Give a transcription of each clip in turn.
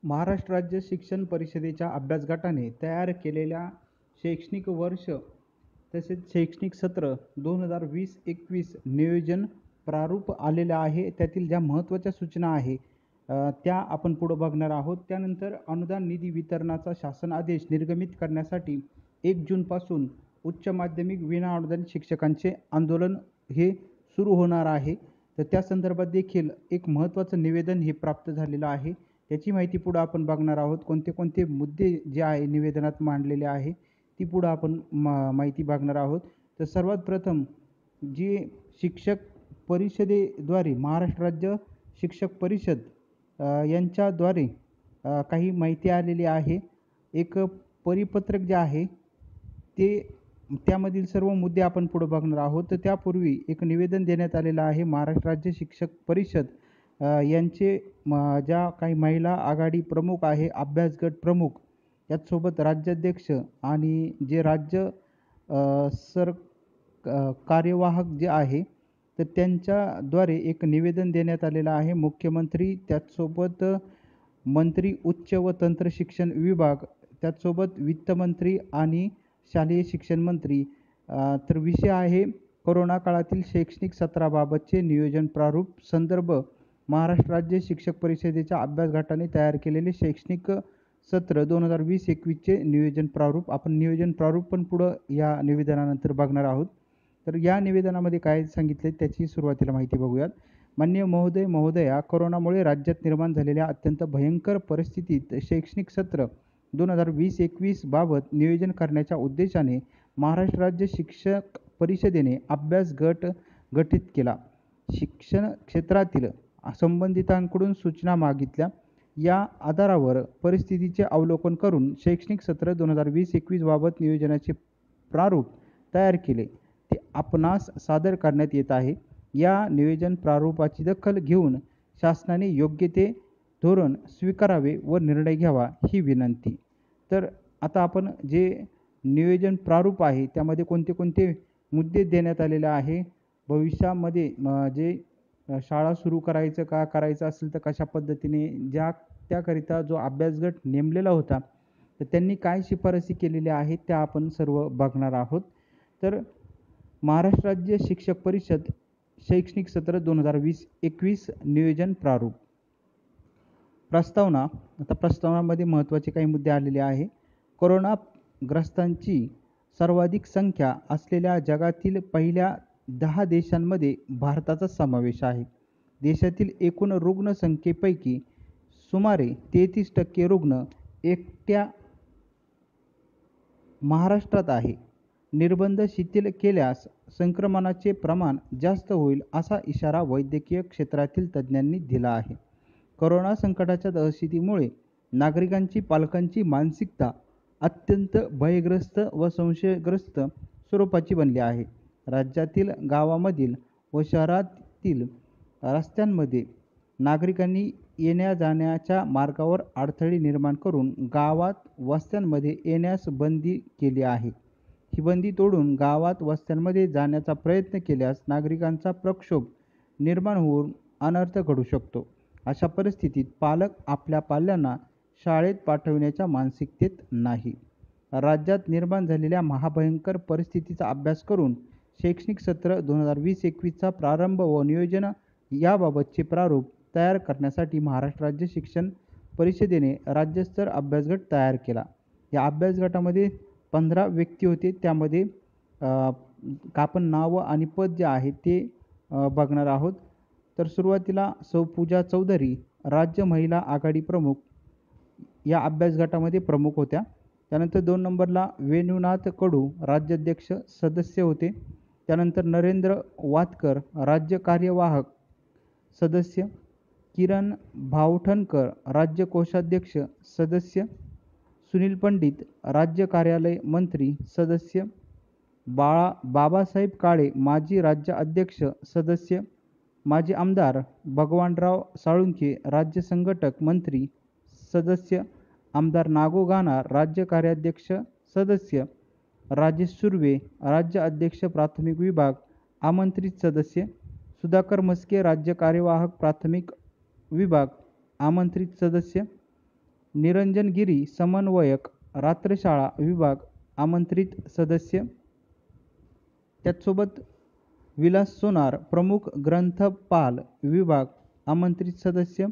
महाराष्ट्र राज्य शिक्षण परिषदेच्या अभ्यास गटाने तयार केलेल्या शैक्षणिक वर्ष तसेच शैक्षणिक सत्र 2020-21 नियोजन प्रारूप आलेलं आहे. त्यातील ज्या महत्त्वाच्या सूचना आहे त्या आपण पुढं बघणार आहोत. त्यानंतर अनुदान निधी वितरणाचा शासन आदेश निर्गमित करण्यासाठी 1 जूनपासून उच्च माध्यमिक विनाअनुदानित शिक्षकांचे आंदोलन हे सुरू होणार आहे. तर त्या संदर्भात देखील एक महत्त्वाचं निवेदन हे प्राप्त झालेलं आहे. त्याची माहिती पुढं आपण बघणार आहोत. कोणते कोणते मुद्दे जे आहे निवेदनात मांडलेले आहे ती पुढं आपण माहिती बघणार आहोत. तर सर्वात प्रथम जी शिक्षक परिषदेद्वारे महाराष्ट्र राज्य शिक्षक परिषद यांच्याद्वारे काही माहिती आलेली आहे. एक परिपत्रक जे आहे ते त्यामधील सर्व मुद्दे आपण पुढे बघणार आहोत. तर त्यापूर्वी एक निवेदन देण्यात आलेलं आहे. महाराष्ट्र राज्य शिक्षक परिषद यांचे ज्या काही महिला आघाडी प्रमुख आहे, अभ्यास गट प्रमुख याचसोबत राज्याध्यक्ष आणि जे राज्य कार्यवाहक जे आहे तर त्यांच्याद्वारे एक निवेदन देण्यात आलेलं आहे. मुख्यमंत्री त्याचसोबत मंत्री उच्च व तंत्र शिक्षण विभाग त्याचसोबत वित्तमंत्री आणि शालेय शिक्षण मंत्री. तर विषय आहे कोरोना काळातील शैक्षणिक सत्राबाबतचे नियोजन प्रारूप संदर्भ महाराष्ट्र राज्य शिक्षक परिषदेच्या अभ्यास गटाने तयार केलेले शैक्षणिक सत्र 2020-21चे नियोजन प्रारूप. आपण नियोजन प्रारूप पण पुढं या निवेदनानंतर बघणार आहोत. तर या निवेदनामध्ये काय सांगितले त्याची सुरुवातीला माहिती बघूयात. माननीय महोदय महोदया, कोरोनामुळे राज्यात निर्माण झालेल्या अत्यंत भयंकर परिस्थितीत शैक्षणिक सत्र 2020-21 बाबत नियोजन करण्याच्या उद्देशाने महाराष्ट्र राज्य शिक्षक परिषदेने अभ्यास गट गठीत केला. शिक्षण क्षेत्रातील संबंधितांकडून सूचना मागितल्या. या आधारावर परिस्थितीचे अवलोकन करून शैक्षणिक सत्र 2020-21 बाबत नियोजनाचे प्रारूप तयार केले. ते आपणास सादर करण्यात येत आहे. या नियोजन प्रारूपाची दखल घेऊन शासनाने योग्य ते धोरण स्वीकारावे व निर्णय घ्यावा ही विनंती. तर आता आपण जे नियोजन प्रारूप आहे त्यामध्ये कोणते कोणते मुद्दे देण्यात आलेले आहे, भविष्यामध्ये जे शाळा सुरू करायचं का करायचं असेल तर कशा पद्धतीने त्याकरिता जो अभ्यास गट नेमलेला होता तर त्यांनी काय शिफारसी केलेल्या आहेत त्या आपण सर्व बघणार आहोत. तर महाराष्ट्र राज्य शिक्षक परिषद शैक्षणिक सत्र 2020-21 नियोजन प्रारूप प्रस्तावना. आता प्रस्तावनामध्ये महत्त्वाचे काही मुद्दे आलेले आहे. कोरोनाग्रस्तांची सर्वाधिक संख्या असलेल्या जगातील पहिल्या 10 देशांमध्ये भारताचा समावेश आहे. देशातील एकूण रुग्णसंख्येपैकी सुमारे 33% रुग्ण एकट्या महाराष्ट्रात आहे. निर्बंध शिथिल केल्यास संक्रमणाचे प्रमाण जास्त होईल असा इशारा वैद्यकीय क्षेत्रातील तज्ज्ञांनी दिला आहे. कोरोना संकटाच्या दहशतीमुळे नागरिकांची पालकांची मानसिकता अत्यंत भयग्रस्त व संशयग्रस्त स्वरूपाची बनली आहे. राज्यातील गावामधील व शहरातील रस्त्यांमध्ये नागरिकांनी येण्या जाण्याच्या मार्गावर अडथळे निर्माण करून गावात वस्त्यांमध्ये येण्यास बंदी केली आहे. ही बंदी तोडून गावात वस्त्यांमध्ये जाण्याचा प्रयत्न केल्यास नागरिकांचा प्रक्षोभ निर्माण होऊन अनर्थ घडू शकतो. अशा परिस्थितीत पालक आपल्या पाल्यांना शाळेत पाठविण्याच्या मानसिकतेत नाही. राज्यात निर्माण झालेल्या महाभयंकर परिस्थितीचा अभ्यास करून शैक्षणिक सत्र 2020-21चा प्रारंभ व नियोजन याबाबतचे प्रारूप तयार करण्यासाठी महाराष्ट्र राज्य शिक्षण परिषदेने राज्यस्तर अभ्यासगट तयार केला. या अभ्यास गटामध्ये 15 व्यक्ती होते. त्यामध्ये आपण नाव आणि पद जे आहे ते बघणार आहोत. तर सुरुवातीला सौ पूजा चौधरी राज्य महिला आघाडी प्रमुख या अभ्यास गटामध्ये प्रमुख होत्या. त्यानंतर 2 नंबरला वेणुनाथ कडू राज्याध्यक्ष सदस्य होते. त्यानंतर नरेंद्र वातकर राज्य कार्यवाहक सदस्य, किरण भावठणकर राज्य कोषाध्यक्ष सदस्य, सुनील पंडित राज्य कार्यालय मंत्री सदस्य, बाबासाहेब काळे माजी राज्य अध्यक्ष सदस्य, माजी आमदार भगवानराव साळुंखे राज्य संघटक मंत्री सदस्य, आमदार नागो गाना राज्य कार्याध्यक्ष सदस्य, राजेश सुर्वे राज्य अध्यक्ष प्राथमिक विभाग आमंत्रित सदस्य, सुधाकर मस्के राज्य कार्यवाहक प्राथमिक विभाग आमंत्रित सदस्य, निरंजनगिरी समन्वयक रात्रशाळा विभाग आमंत्रित सदस्य. त्याचसोबत विलास सोनार प्रमुख ग्रंथपाल विभाग आमंत्रित सदस्य.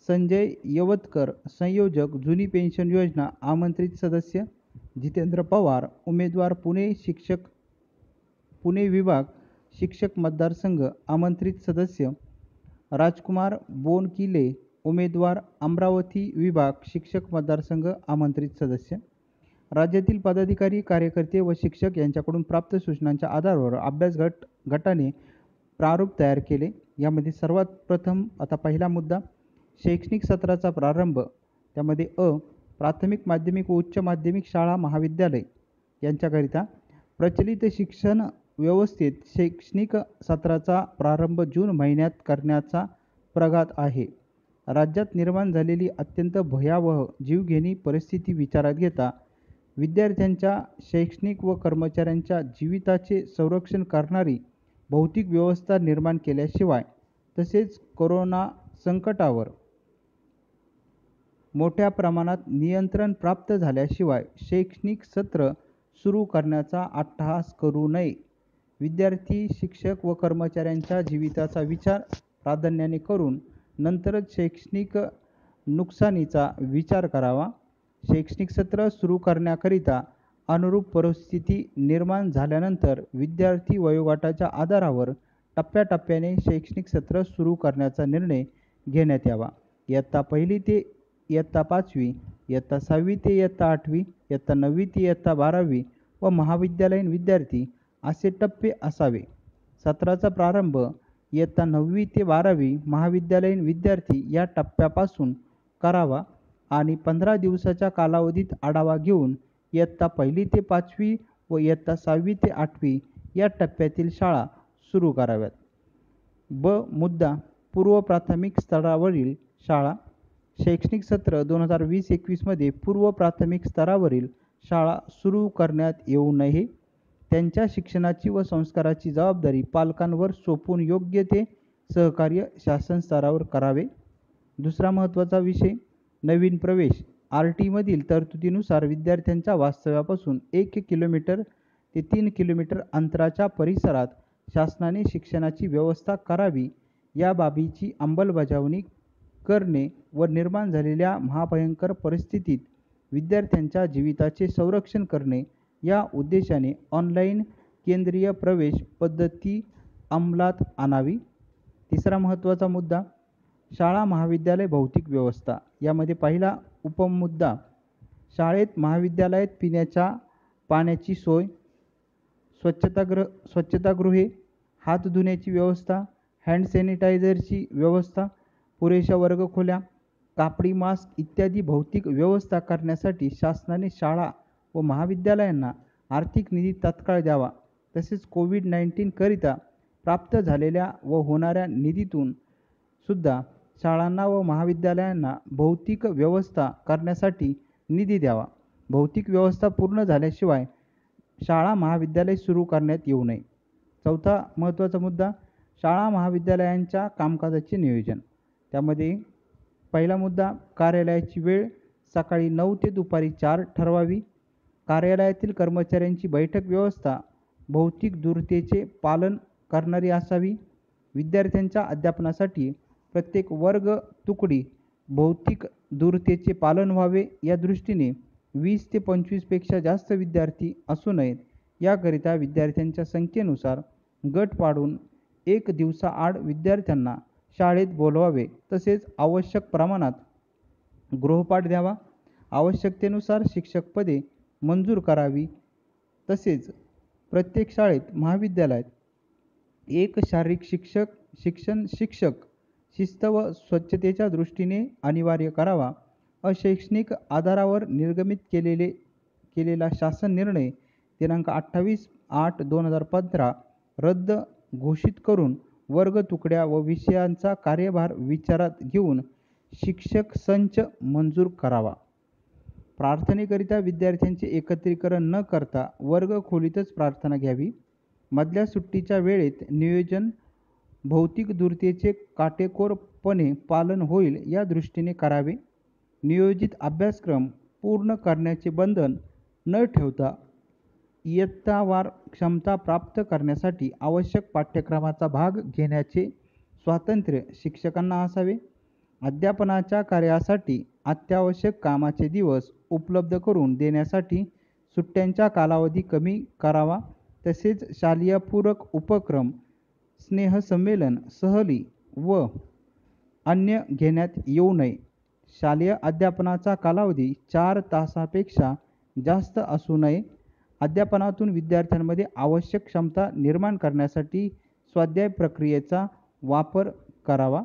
संजय यवतकर संयोजक जुनी पेन्शन योजना आमंत्रित सदस्य. जितेंद्र पवार उमेदवार पुणे विभाग शिक्षक मतदारसंघ आमंत्रित सदस्य. राजकुमार बोनकिले उमेदवार अमरावती विभाग शिक्षक मतदारसंघ आमंत्रित सदस्य. राज्यातील पदाधिकारी कार्यकर्ते व शिक्षक यांच्याकडून प्राप्त सूचनांच्या आधारावर अभ्यास गटाने प्रारूप तयार केले. यामध्ये सर्वात प्रथम आता पहिला मुद्दा शैक्षणिक सत्राचा प्रारंभ. त्यामध्ये प्राथमिक माध्यमिक व उच्च माध्यमिक शाळा महाविद्यालय यांच्याकरिता प्रचलित शिक्षण व्यवस्थेत शैक्षणिक सत्राचा प्रारंभ जून महिन्यात करण्याचा प्रघात आहे. राज्यात निर्माण झालेली अत्यंत भयावह जीवघेणी परिस्थिती विचारात घेता विद्यार्थ्यांच्या शैक्षणिक व कर्मचाऱ्यांच्या जीविताचे संरक्षण करणारी भौतिक व्यवस्था निर्माण केल्याशिवाय तसेच कोरोना संकटावर मोठ्या प्रमाणात नियंत्रण प्राप्त झाल्याशिवाय शैक्षणिक सत्र सुरू करण्याचा अट्टहास करू नये. विद्यार्थी शिक्षक व कर्मचाऱ्यांच्या जीविताचा विचार प्राधान्याने करून नंतरच शैक्षणिक नुकसानीचा विचार करावा. शैक्षणिक सत्र सुरू करण्याकरिता अनुरूप परिस्थिती निर्माण झाल्यानंतर विद्यार्थी वयोगटाच्या आधारावर टप्प्याटप्प्याने शैक्षणिक सत्र सुरू करण्याचा निर्णय घेण्यात यावा. इयत्ता पहिली ते इयत्ता 5वी, इयत्ता 6वी ते इयत्ता 8वी, इयत्ता 9वी ते इयत्ता 12वी व महाविद्यालयीन विद्यार्थी असे टप्पे असावे. सत्राचा प्रारंभ इयत्ता 9वी ते 12वी महाविद्यालयीन विद्यार्थी या टप्प्यापासून करावा आणि 15 दिवसाच्या कालावधीत आढावा घेऊन इयत्ता 1ली ते 5वी व इयत्ता 6वी ते 8वी या टप्प्यातील शाळा सुरू कराव्यात. मुद्दा पूर्व प्राथमिक स्तरावरील शाळा. शैक्षणिक सत्र 2020-21 मध्ये पूर्व प्राथमिक स्तरावरील शाळा सुरू करण्यात येऊ नये. त्यांच्या शिक्षणाची व संस्काराची जबाबदारी पालकांवर सोपवून योग्य ते सहकार्य शासन स्तरावर करावे. दुसरा महत्त्वाचा विषय नवीन प्रवेश. RT मधील तरतुदीनुसार विद्यार्थ्यांच्या वास्तव्यापासून 1 किलोमीटर ते 3 किलोमीटर अंतराच्या परिसरात शासनाने शिक्षणाची व्यवस्था करावी. या बाबीची अंमलबजावणी करणे व निर्माण झालेल्या महाभयंकर परिस्थितीत विद्यार्थ्यांच्या जीविताचे संरक्षण करणे या उद्देशाने ऑनलाईन केंद्रीय प्रवेश पद्धती अंमलात आणावी. तिसरा महत्त्वाचा मुद्दा शाळा महाविद्यालय भौतिक व्यवस्था. यामध्ये पहिला उपमुद्दा शाळेत महाविद्यालयात पिण्याच्या पाण्याची सोय, स्वच्छतागृहे, हात धुण्याची व्यवस्था, हँड सॅनिटायझरची व्यवस्था, पुरेशा वर्गखोल्या, कापडी मास्क इत्यादी भौतिक व्यवस्था करण्यासाठी शासनाने शाळा व महाविद्यालयांना आर्थिक निधी तात्काळ द्यावा. तसेच कोविड-19 करिता प्राप्त झालेल्या व होणाऱ्या निधीतून सुद्धा शाळांना व महाविद्यालयांना भौतिक व्यवस्था करण्यासाठी निधी द्यावा. भौतिक व्यवस्था पूर्ण झाल्याशिवाय शाळा महाविद्यालय सुरू करण्यात येऊ नये. चौथा महत्त्वाचा मुद्दा शाळा महाविद्यालयांच्या कामकाजाचे नियोजन. त्यामध्ये पहिला मुद्दा कार्यालयाची वेळ सकाळी 9 ते दुपारी 4 ठरवावी. कार्यालयातील कर्मचाऱ्यांची बैठक व्यवस्था भौतिक दूरतेचे पालन करणारी असावी. विद्यार्थ्यांच्या अध्यापनासाठी प्रत्येक वर्ग तुकडी भौतिक दूरतेचे पालन व्हावे या दृष्टीने 20 ते 25 पेक्षा जास्त विद्यार्थी असू नयेत. याकरिता विद्यार्थ्यांच्या संख्येनुसार गट पाडून 1 दिवसाआड विद्यार्थ्यांना शाळेत बोलवावे. तसेच आवश्यक प्रमाणात गृहपाठ द्यावा. आवश्यकतेनुसार शिक्षक पदे मंजूर करावी. तसेच प्रत्येक शाळेत महाविद्यालयात एक शारीरिक शिक्षक शिस्त व स्वच्छतेच्या दृष्टीने अनिवार्य करावा. अशैक्षणिक आधारावर निर्गमित केलेला शासन निर्णय दिनांक 28/8/2015 रद्द घोषित करून वर्ग तुकड्या व विषयांचा कार्यभार विचारात घेऊन शिक्षक संच मंजूर करावा. प्रार्थनेकरिता विद्यार्थ्यांचे एकत्रीकरण न करता वर्ग खोलीतच प्रार्थना घ्यावी. मधल्या सुट्टीच्या वेळेत नियोजन भौतिक दूरतेचे काटेकोरपणे पालन होईल या दृष्टीने करावे. नियोजित अभ्यासक्रम पूर्ण करण्याचे बंधन न ठेवता इयत्तावार क्षमता प्राप्त करण्यासाठी आवश्यक पाठ्यक्रमाचा भाग घेण्याचे स्वातंत्र्य शिक्षकांना असावे. अध्यापनाच्या कार्यासाठी अत्यावश्यक कामाचे दिवस उपलब्ध करून देण्यासाठी सुट्ट्यांचा कालावधी कमी करावा. तसेच शालेय पूरक उपक्रम, स्नेहसंमेलन, सहली व अन्य घेण्यात येऊ नये. शालेय अध्यापनाचा कालावधी 4 तासापेक्षा जास्त असू नये. अध्यापनातून विद्यार्थ्यांमध्ये आवश्यक क्षमता निर्माण करण्यासाठी स्वाध्याय प्रक्रियेचा वापर करावा.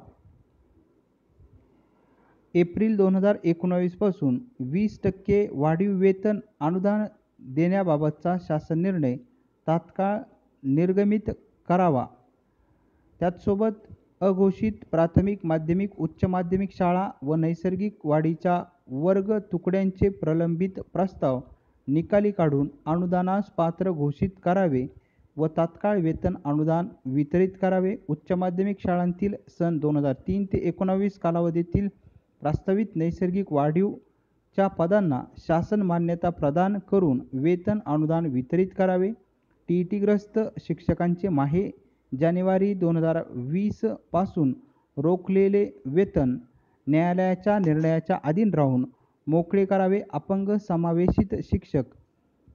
एप्रिल 2019 पासून 20% वाढीव वेतन अनुदान देण्याबाबतचा शासन निर्णय तात्काळ निर्गमित करावा. त्याचसोबत अघोषित प्राथमिक, माध्यमिक, उच्च माध्यमिक शाळा व नैसर्गिक वाढीच्या वर्ग तुकड्यांचे प्रलंबित प्रस्ताव निकाली काढून अनुदानास पात्र घोषित करावे व तात्काळ वेतन अनुदान वितरित करावे. उच्च माध्यमिक शाळांतील सन 2003 ते 19 कालावधीतील प्रस्तावित नैसर्गिक वाढीवच्या पदांना शासन मान्यता प्रदान करून वेतन अनुदान वितरित करावे. टीईटीग्रस्त शिक्षकांचे माहे जानेवारी 2020 पासून रोखलेले वेतन न्यायालयाच्या निर्णयाच्या अधीन राहून मोकळे करावे. अपंग समावेशित शिक्षक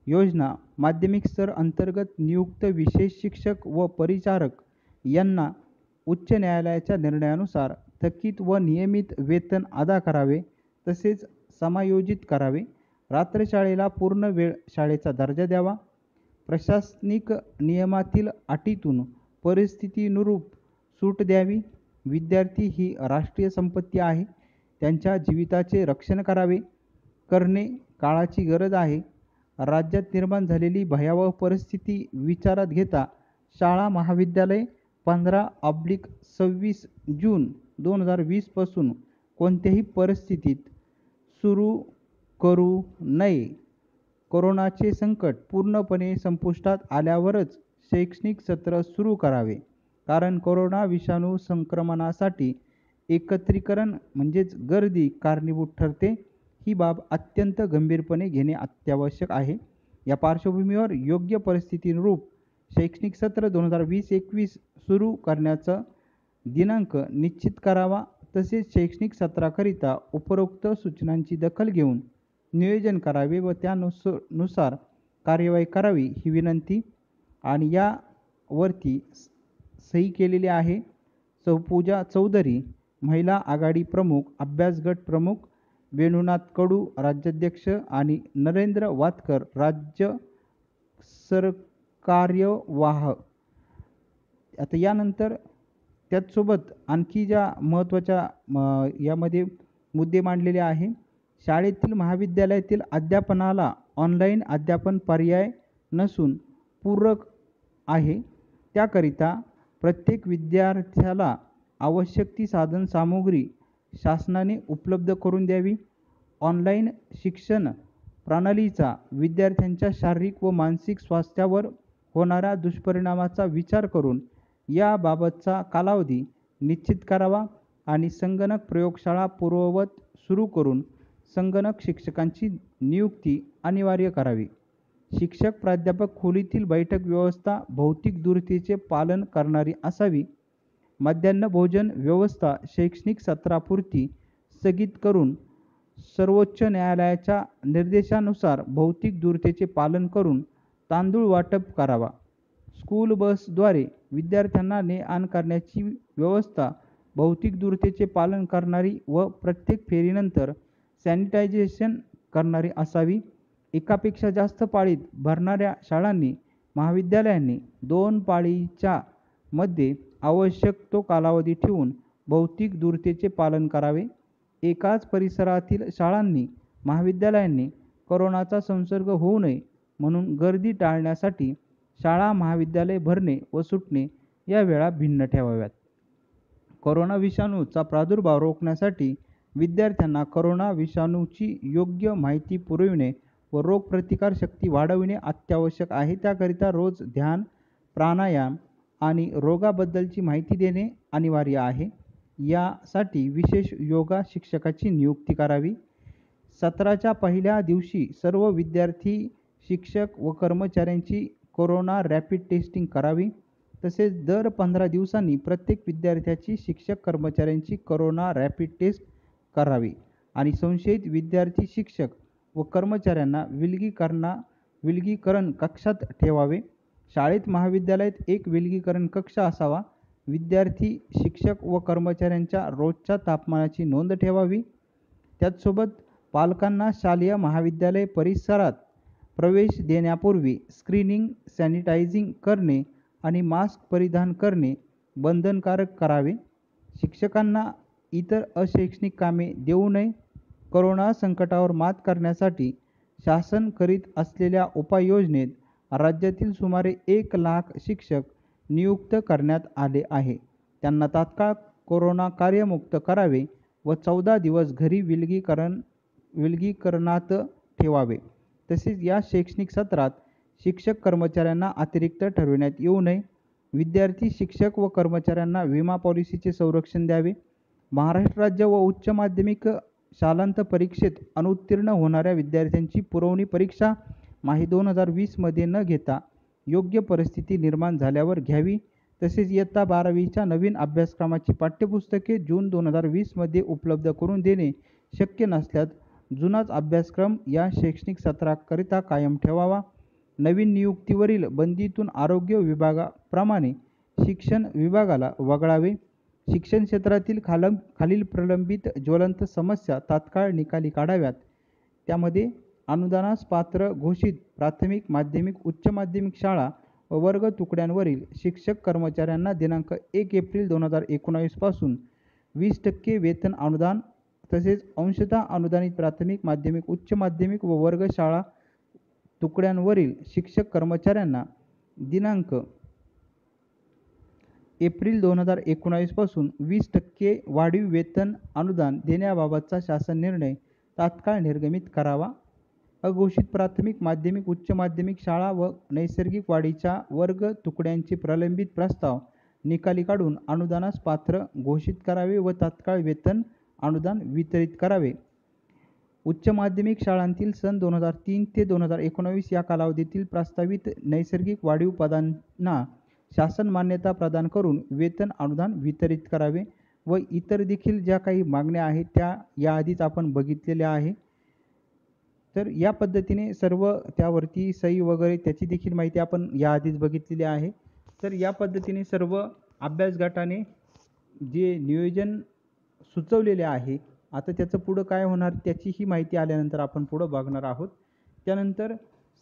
योजना माध्यमिक स्तर अंतर्गत नियुक्त विशेष शिक्षक व परिचारक यांना उच्च न्यायालयाच्या निर्णयानुसार थकीत व नियमित वेतन अदा करावे. तसेच समायोजित करावे. रात्रशाळेला पूर्ण वेळ शाळेचा दर्जा द्यावा. प्रशासनिक नियमातील अटीतून परिस्थितीनुरूप सूट द्यावी. विद्यार्थी ही राष्ट्रीय संपत्ती आहे. त्यांच्या जीविताचे रक्षण करणे काळाची गरज आहे. राज्यात निर्माण झालेली भयावह परिस्थिती विचारात घेता शाळा महाविद्यालय 15/26 जून 2020 पासून कोणत्याही परिस्थितीत सुरू करू नये. कोरोनाचे संकट पूर्णपणे संपुष्टात आल्यावरच शैक्षणिक सत्र सुरू करावे. कारण कोरोना विषाणू संक्रमणासाठी एकत्रीकरण म्हणजेच गर्दी कारणीभूत ठरते. ही बाब अत्यंत गंभीरपणे घेणे अत्यावश्यक आहे. या पार्श्वभूमीवर योग्य परिस्थितीनुरूप शैक्षणिक सत्र 2020-21 सुरू करण्याचा दिनांक निश्चित करावा. तसेच शैक्षणिक सत्राकरिता उपरोक्त सूचनांची दखल घेऊन नियोजन करावे व त्यानुसार कार्यवाही करावी ही विनंती. आणि यावरती सही केलेली आहे सौ पूजा चौधरी, महिला आघाडी प्रमुख, अभ्यास गट प्रमुख, वेणुनाथ कडू राज्याध्यक्ष आणि नरेंद्र वातकर राज्य सरकार्यवाह. आता यानंतर त्याचसोबत आणखी ज्या महत्त्वाच्या यामध्ये मुद्दे मांडलेले आहे. शाळेतील महाविद्यालयातील अध्यापनाला ऑनलाईन अध्यापन पर्याय नसून पूरक आहे. त्याकरिता प्रत्येक विद्यार्थ्याला आवश्यक ती साधन सामुग्री शासनाने उपलब्ध करून द्यावी. ऑनलाईन शिक्षण प्रणालीचा विद्यार्थ्यांच्या शारीरिक व मानसिक स्वास्थ्यावर होणाऱ्या दुष्परिणामाचा विचार करून याबाबतचा कालावधी निश्चित करावा आणि संगणक प्रयोगशाळा पूर्ववत सुरू करून संगणक शिक्षकांची नियुक्ती अनिवार्य करावी. शिक्षक प्राध्यापक खोलीतील बैठक व्यवस्था भौतिक दूरतेचे पालन करणारी असावी. मध्यान्ह भोजन व्यवस्था शैक्षणिक सत्रापुरती स्थगित करून सर्वोच्च न्यायालयाच्या निर्देशानुसार भौतिक दूरतेचे पालन करून तांदूळ वाटप करावा. स्कूल बसद्वारे विद्यार्थ्यांना ने-आण करण्याची व्यवस्था भौतिक दूरतेचे पालन करणारी व प्रत्येक फेरीनंतर सॅनिटायझेशन करणारी असावी. एकापेक्षा जास्त पाळीत भरणाऱ्या शाळांनी महाविद्यालयांनी 2 पाळीच्या मध्ये आवश्यक तो कालावधी ठेवून भौतिक दूरतेचे पालन करावे. एकाच परिसरातील शाळांनी महाविद्यालयांनी कोरोनाचा संसर्ग होऊ नये म्हणून गर्दी टाळण्यासाठी शाळा महाविद्यालय भरणे व सुटणे या वेळा भिन्न ठेवाव्यात. कोरोना विषाणूचा प्रादुर्भाव रोखण्यासाठी विद्यार्थ्यांना कोरोना विषाणूची योग्य माहिती पुरविणे व रोगप्रतिकार शक्ती वाढविणे अत्यावश्यक आहे. त्याकरिता रोज ध्यान, प्राणायाम आणि रोगाबद्दलची माहिती देणे अनिवार्य आहे. यासाठी विशेष योगा शिक्षकाची नियुक्ती करावी. सत्राच्या पहिल्या दिवशी सर्व विद्यार्थी, शिक्षक व कर्मचाऱ्यांची कोरोना रॅपिड टेस्टिंग करावी. तसेच दर 15 दिवसांनी प्रत्येक विद्यार्थ्याची, शिक्षक कर्मचाऱ्यांची कोरोना रॅपिड टेस्ट करावी आणि संशयित विद्यार्थी, शिक्षक व कर्मचाऱ्यांना विलगीकरण कक्षात ठेवावे. शाळेत, महाविद्यालयात एक विलगीकरण कक्ष असावा. विद्यार्थी, शिक्षक व कर्मचाऱ्यांच्या रोजच्या तापमानाची नोंद ठेवावी. त्याचसोबत पालकांना शालेय महाविद्यालय परिसरात प्रवेश देण्यापूर्वी स्क्रीनिंग, सॅनिटायझिंग करणे आणि मास्क परिधान करणे बंधनकारक करावे. शिक्षकांना इतर अशैक्षणिक कामे देऊ नये. कोरोना संकटावर मात करण्यासाठी शासन करीत असलेल्या उपाययोजनेत राज्यातील सुमारे 1 लाख शिक्षक नियुक्त करण्यात आले आहे. त्यांना तात्काळ कोरोना कार्यमुक्त करावे व 14 दिवस घरी विलगीकरणात ठेवावे. तसेच या शैक्षणिक सत्रात शिक्षक कर्मचाऱ्यांना अतिरिक्त ठरविण्यात येऊ नये. विद्यार्थी, शिक्षक व कर्मचाऱ्यांना विमा पॉलिसीचे संरक्षण द्यावे. महाराष्ट्र राज्य व उच्च माध्यमिक शालांत परीक्षेत अनुत्तीर्ण होणाऱ्या विद्यार्थ्यांची पुरवणी परीक्षा माही 2020 मध्ये न घेता योग्य परिस्थिती निर्माण झाल्यावर घ्यावी. तसेच इयत्ता 12वीच्या नवीन अभ्यासक्रमाची पाठ्यपुस्तके जून 2020 मध्ये उपलब्ध करून देणे शक्य नसल्यास जुनाच अभ्यासक्रम या शैक्षणिक सत्राकरिता कायम ठेवावा. नवीन नियुक्तीवरील बंदीतून आरोग्य विभागाप्रमाणे शिक्षण विभागाला वगळावे. शिक्षण क्षेत्रातील खालील प्रलंबित ज्वलंत समस्या तात्काळ निकाली काढाव्यात. त्यामध्ये अनुदानास पात्र घोषित प्राथमिक, माध्यमिक, उच्च माध्यमिक शाळा व वर्ग तुकड्यांवरील शिक्षक कर्मचाऱ्यांना दिनांक 1 एप्रिल 2019 पासून 20% वेतन अनुदान, तसेच अंशतः अनुदानित प्राथमिक, माध्यमिक, उच्च माध्यमिक व वर्ग शाळा तुकड्यांवरील शिक्षक कर्मचाऱ्यांना दिनांक एप्रिल 2019 पासून 20% वाढीव वेतन अनुदान देण्याबाबतचा शासन निर्णय तात्काळ निर्गमित करावा. अघोषित प्राथमिक, माध्यमिक, उच्च माध्यमिक शाळा व नैसर्गिक वाढीच्या वर्ग तुकड्यांचे प्रलंबित प्रस्ताव निकाली काढून अनुदानास पात्र घोषित करावे व तात्काळ वेतन अनुदान वितरित करावे. उच्च माध्यमिक शाळांतील सन 2003 ते 2019 या कालावधीतील प्रस्तावित नैसर्गिक वाढीव पदांना शासन मान्यता प्रदान करून वेतन अनुदान वितरित करावे व इतर देखील ज्या काही मागण्या आहेत त्या याआधीच आपण बघितलेल्या आहे. तर या पद्धतीने सर्व त्यावरती सही वगैरे त्याची देखील माहिती आपण याआधीच बघितलेली आहे. तर या पद्धतीने सर्व अभ्यास गटाने जे नियोजन सुचवलेले आहे, आता त्याचं पुढं काय होणार त्याची ही माहिती आल्यानंतर आपण पुढं बघणार आहोत. त्यानंतर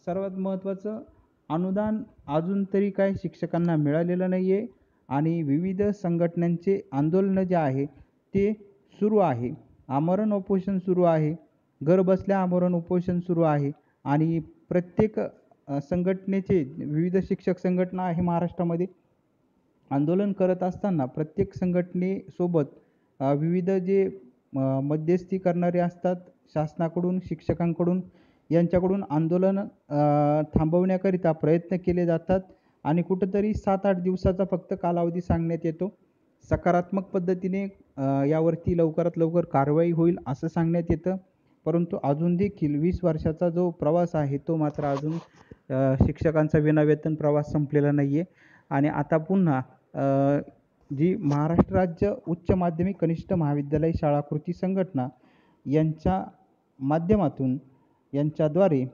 सर्वात महत्त्वाचं, अनुदान अजून तरी काय शिक्षकांना मिळालेलं नाही आहे आणि विविध संघटनांचे आंदोलनं जे आहे ते सुरू आहे. आमरण उपोषण सुरू आहे, घरबसल्या आमरण उपोषण सुरू आहे आणि प्रत्येक संघटनेचे, विविध शिक्षक संघटना आहे महाराष्ट्रामध्ये, आंदोलन करत असताना प्रत्येक संघटनेसोबत विविध जे मध्यस्थी करणारे असतात शासनाकडून, शिक्षकांकडून, यांच्याकडून आंदोलन थांबवण्याकरिता प्रयत्न केले जातात आणि कुठंतरी 7-8 दिवसाचा फक्त कालावधी सांगण्यात येतो. सकारात्मक पद्धतीने यावरती लवकरात लवकर कारवाई होईल असं सांगण्यात येतं. परंतु अजून देखील 20 वर्षाचा जो प्रवास आहे तो मात्र अजून शिक्षकांचा विनावेतन प्रवास संपलेला नाही आहे आणि आता पुन्हा जी महाराष्ट्र राज्य उच्च माध्यमिक कनिष्ठ महाविद्यालय शाळा कृती संघटना यांच्या माध्यमातून यांच्याद्वारे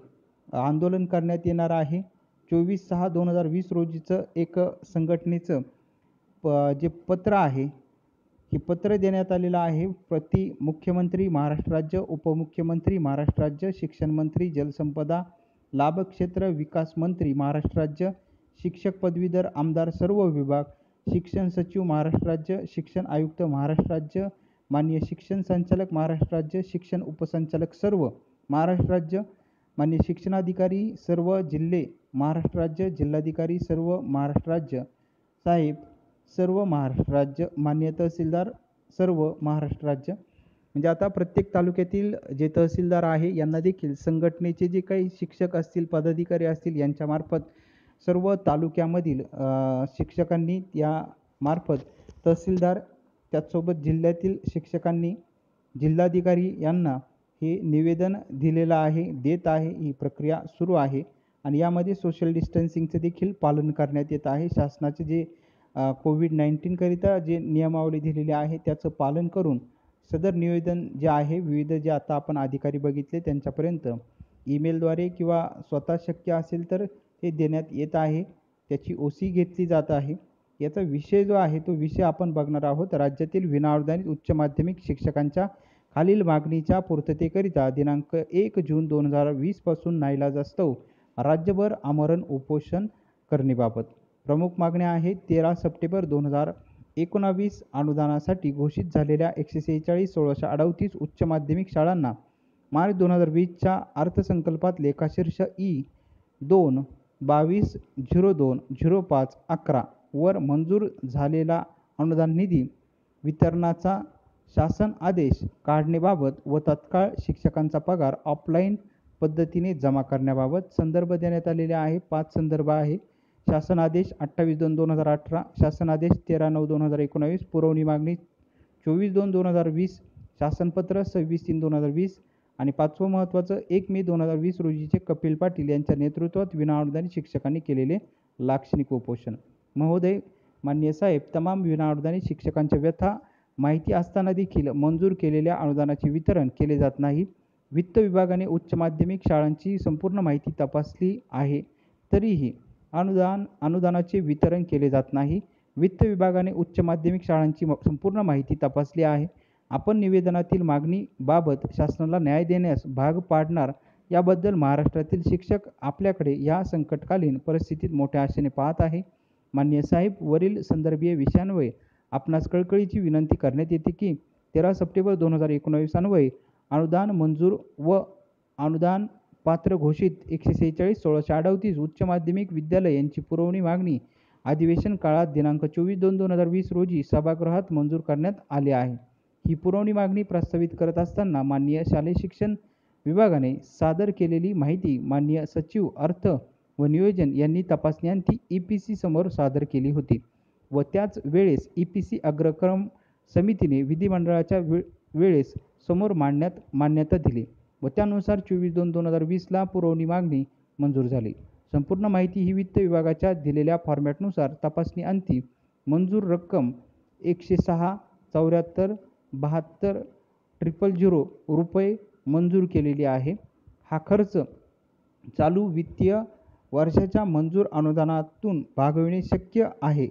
आंदोलन करण्यात येणार आहे. 24/6/2020 रोजीचं एक संघटनेचं जे पत्र आहे, हे पत्र देण्यात आलेलं आहे. प्रति मुख्यमंत्री महाराष्ट्र राज्य, उपमुख्यमंत्री महाराष्ट्र राज्य, शिक्षण मंत्री, जलसंपदा, लाभक्षेत्र विकास मंत्री महाराष्ट्र राज्य, शिक्षक पदवीधर आमदार सर्व विभाग, शिक्षण सचिव महाराष्ट्र राज्य, शिक्षण आयुक्त महाराष्ट्र राज्य, माननीय शिक्षण संचालक महाराष्ट्र राज्य, शिक्षण उपसंचालक सर्व महाराष्ट्र राज्य, माननीय शिक्षणाधिकारी सर्व जिल्हे महाराष्ट्र राज्य, जिल्हाधिकारी सर्व महाराष्ट्र राज्य, साहेब सर्व महाराष्ट्र राज्य, माननीय तहसीलदार सर्व महाराष्ट्र राज्य. म्हणजे आता प्रत्येक तालुक्यातील जे तहसीलदार आहे यांना देखील संघटनेचे जे काही शिक्षक असतील, पदाधिकारी असतील यांच्यामार्फत सर्व तालुक्यामधील शिक्षकांनी या मार्फत तहसीलदार, त्याचसोबत जिल्ह्यातील शिक्षकांनी जिल्हाधिकारी यांना हे निवेदन दिलेलं आहे, देत आहे. ही प्रक्रिया सुरू आहे आणि यामध्ये सोशल डिस्टन्सिंगचं देखील पालन करण्यात येत आहे. शासनाचे जे कोविड-19 करिता जे नियमावली दिलेली आहे त्याचं पालन करून सदर निवेदन जे आहे विविध जे आता आपण अधिकारी बघितले त्यांच्यापर्यंत ईमेलद्वारे किंवा स्वतः शक्य असेल तर हे देण्यात येत आहे. त्याची ओसी घेतली जात आहे. याचा विषय जो आहे तो विषय आपण बघणार आहोत. राज्यातील विनाअनुदानित उच्च माध्यमिक शिक्षकांच्या खालील मागणीच्या पूर्ततेकरिता दिनांक 1 जून 2020 पासून नाईलाजास्तव राज्यभर आमरण उपोषण करणेबाबत. प्रमुख मागण्या आहेत 13 सप्टेंबर 2019 अनुदानासाठी घोषित झालेल्या 146,1638 उच्च माध्यमिक शाळांना मार्च 2020च्या अर्थसंकल्पात लेखाशीर्ष E2 22/02/05/11 वर मंजूर झालेला अनुदान निधी वितरणाचा शासन आदेश काढण्याबाबत व तत्काळ शिक्षकांचा पगार ऑफलाईन पद्धतीने जमा करण्याबाबत संदर्भ देण्यात आलेले आहे. 5 संदर्भ आहे. शासन आदेश 28/2/2018, शासन आदेश 13/9/2019, पुरवणी मागणी 24/2/2020, शासनपत्र 26/3/2020 आणि 5वं महत्त्वाचं 1 मे 2020 रोजीचे कपिल पाटील यांच्या नेतृत्वात विनाअनुदानित शिक्षकांनी केलेले लाक्षणिक उपोषण. महोदय, माननीय साहेब, तमाम विनाअनुदानित शिक्षकांच्या व्यथा माहिती असताना देखील मंजूर केलेल्या अनुदानाचे वितरण केले जात नाही. वित्त विभागाने उच्च माध्यमिक शाळांची संपूर्ण माहिती तपासली आहे, तरीही अनुदानाचे वितरण केले जात नाही. वित्त विभागाने उच्च माध्यमिक शाळांची संपूर्ण माहिती तपासली आहे. आपण निवेदनातील मागणीबाबत शासनाला न्याय देण्यास भाग पाडणार याबद्दल महाराष्ट्रातील शिक्षक आपल्याकडे या संकटकालीन परिस्थितीत मोठ्या आशेने पाहत आहे. माननीय साहेब, वरील संदर्भीय विषयांन्वये आपणास कळकळीची विनंती करण्यात येते की 13 सप्टेंबर 2019 अन्वये अनुदान मंजूर व अनुदान पात्र घोषित 146,1638 उच्च माध्यमिक विद्यालय यांची पुरवणी मागणी अधिवेशन काळात दिनांक 24/2/2020 रोजी सभागृहात मंजूर करण्यात आले आहे. ही पुरवणी मागणी प्रस्तावित करत असताना माननीय शालेय शिक्षण विभागाने सादर केलेली माहिती माननीय सचिव अर्थ व नियोजन यांनी तपासणीअंती EPC समोर सादर केली होती व त्याच वेळेस EPC अग्रक्रम समितीने विधिमंडळाच्या वेळेस समोर मांडण्यात मान्यता दिली व त्यानुसार 24/2/2020 पुरवणी मागणी मंजूर झाली. संपूर्ण माहिती ही वित्त विभागाच्या दिलेल्या फॉर्मॅटनुसार तपासणीअंती मंजूर रक्कम 106,74,72,000 रुपये मंजूर केलेली आहे. हा खर्च चालू वित्तीय वर्षाच्या मंजूर अनुदानातून भागविणे शक्य आहे.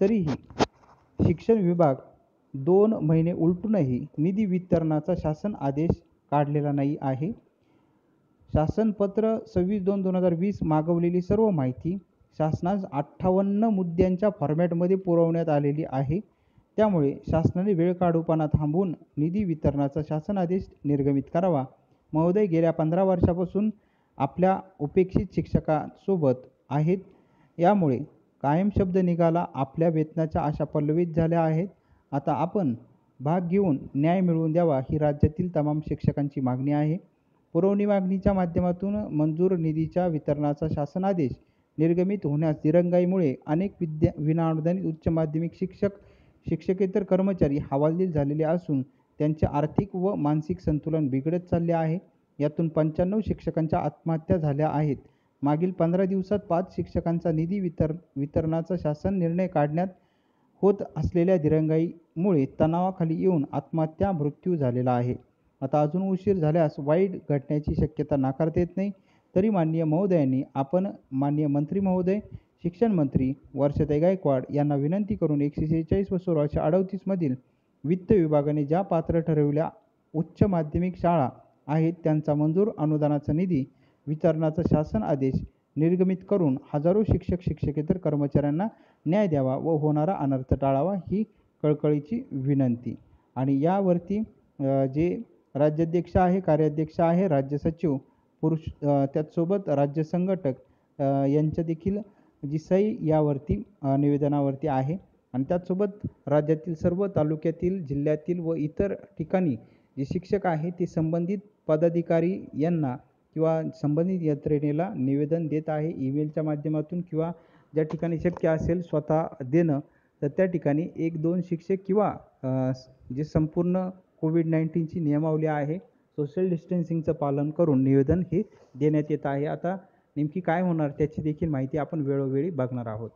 तरीही शिक्षण विभाग 2 महिने उलटूनही निधी वितरणाचा शासन आदेश काढलेला नाही आहे. शासनपत्र 26/2/2020 मागवलेली सर्व माहिती शासनास 58 मुद्द्यांच्या फॉर्मॅटमध्ये पुरवण्यात आलेली आहे. त्यामुळे शासनाने वेळकाढूपणा थांबवून निधी वितरणाचा शासन आदेश निर्गमित करावा. महोदय, गेल्या 15 वर्षापासून आपल्या उपेक्षित शिक्षकांसोबत आहेत. यामुळे कायम शब्द निघाला. आपल्या वेतनाच्या आशा पल्लवित झाल्या आहेत. आता आपण भाग घेऊन न्याय मिळवून द्यावा ही राज्यातील तमाम शिक्षकांची मागणी आहे. पुरवणी मागणीच्या माध्यमातून मंजूर निधीच्या वितरणाचा शासन आदेश निर्गमित होण्यास दिरंगाईमुळे अनेक विनाअनुदानित उच्च माध्यमिक शिक्षक, शिक्षकेतर कर्मचारी हवालदिल झालेले असून त्यांचे आर्थिक व मानसिक संतुलन बिघडत चालले आहे. यातून 95 शिक्षकांच्या आत्महत्या झाल्या आहेत. मागील 15 दिवसात 5 शिक्षकांचा निधी वितरणाचा शासन निर्णय काढण्यात होत असलेल्या दिरंगाईमुळे तणावाखाली येऊन आत्महत्या मृत्यू झालेला आहे. आता अजून उशीर झाल्यास वाईट घडण्याची शक्यता नाकारता येत नाही. तरी माननीय महोदयांनी आपण माननीय मंत्री महोदय, शिक्षण मंत्री वर्षाताई गायकवाड यांना विनंती करून 146 व 1638 मधील वित्त विभागाने ज्या पात्र ठरवलेल्या उच्च माध्यमिक शाळा आहेत त्यांचा मंजूर अनुदानाचा निधी वितरणाचा शासन आदेश निर्गमित करून हजारो शिक्षक, शिक्षकेतर कर्मचाऱ्यांना न्याय द्यावा व होणारा अनर्थ टाळावा ही कळकळीची विनंती. आणि यावरती जे राज्याध्यक्ष आहे, कार्याध्यक्ष आहे, राज्य सचिव त्याचसोबत राज्य संघटक यांच्या देखील जी सही यावरती निवेदनावरती आहे. आणि त्याचसोबत राज्यातील सर्व तालुक्यातील, जिल्ह्यातील व इतर ठिकाणी जे शिक्षक आहेत ते संबंधित पदाधिकारी यांना किंवा संबंधित यंत्रणेला निवेदन देत आहे. ईमेलच्या माध्यमातून किंवा ज्या ठिकाणी शक्य असेल स्वतः देणं, तर त्या ठिकाणी 1-2 शिक्षक किंवा जे संपूर्ण कोविड-19ची नियमावली आहे सोशल डिस्टन्सिंगचं पालन करून निवेदन हे देण्यात येत आहे. आता नेमकी काय होणार त्याची देखील माहिती आपण वेळोवेळी बघणार आहोत.